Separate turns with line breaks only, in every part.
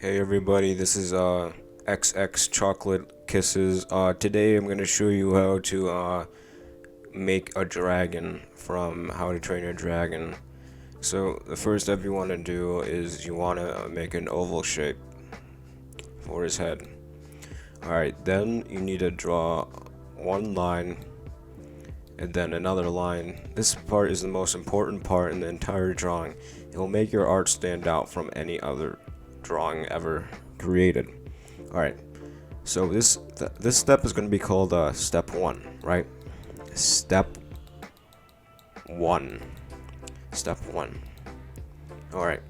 Hey everybody, this is XX Chocolate Kisses. Today I'm gonna show you how to make a dragon from How to Train Your Dragon. So the first step you want to do is you want to make an oval shape for his head. Alright, then you need to draw one line and then another line. This part is the most important part in the entire drawing. It will make your art stand out from any other drawing ever created. Alright, so this step is going to be called step 1, right? Step 1. Step 1. Alright,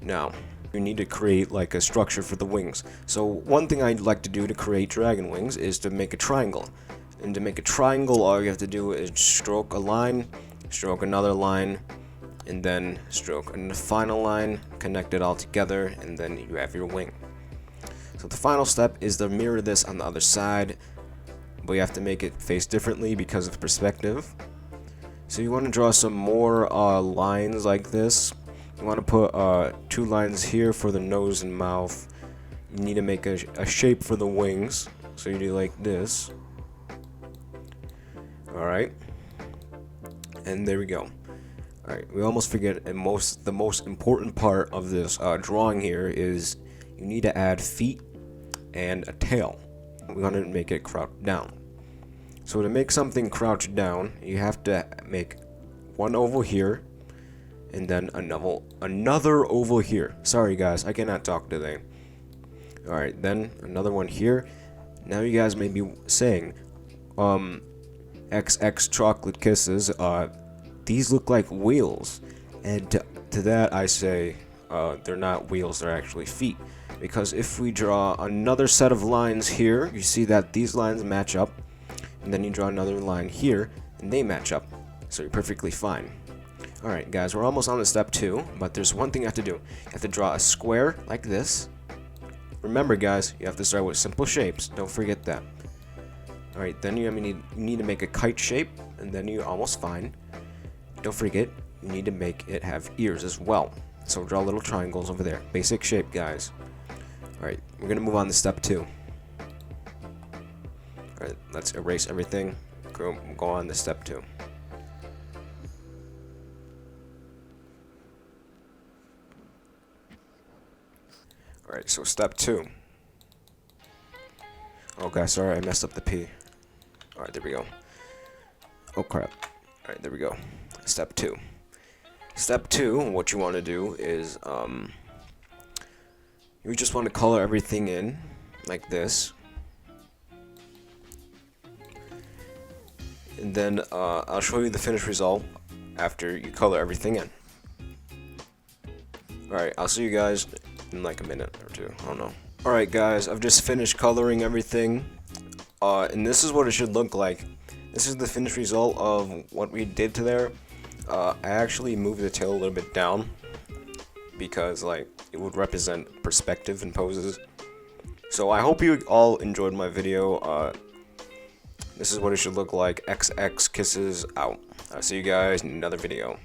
now you need to create like a structure for the wings. So one thing I'd like to do to create dragon wings is to make a triangle. And to make a triangle, all you have to do is stroke a line, stroke another line, and then stroke a final line, connect it all together, and then you have your wing. So the final step is to mirror this on the other side, but you have to make it face differently because of perspective. So you want to draw some more lines like this. You want to put 2 lines here for the nose and mouth. You need to make a shape for the wings, so you do like this. Alright, and there we go. Alright, we almost forget the most important part of this drawing here is you need to add feet and a tail. We want to make it crouched down. So to make something crouched down, you have to make one oval here and then another oval here. Sorry guys, I cannot talk today. Alright, then another one here. Now you guys may be saying, XX Chocolate Kisses, these look like wheels, and to that I say they're not wheels, they're actually feet, because if we draw another set of lines here, you see that these lines match up, and then you draw another line here and they match up, so you're perfectly fine. Alright guys, we're almost on to step 2, but there's one thing you have to do. You have to draw a square like this. Remember guys, you have to start with simple shapes, don't forget that. Alright, then you need to make a kite shape, and then you're almost fine. Don't forget, you need to make it have ears as well. So draw little triangles over there. Basic shape, guys. Alright, we're going to move on to step 2. Alright, let's erase everything. Go on to step 2. Alright, so step 2. Okay, sorry, I messed up the P. Alright, there we go. Oh crap. Alright, there we go. Step 2. Step 2, what you want to do is, you just want to color everything in, like this. And then, I'll show you the finished result after you color everything in. Alright, I'll see you guys in like a minute or two, I don't know. Alright guys, I've just finished coloring everything. And this is what it should look like. This is the finished result of what we did to there. I actually moved the tail a little bit down because like it would represent perspective and poses. So I hope you all enjoyed my video. This is what it should look like. XX Kisses out. I'll see you guys in another video.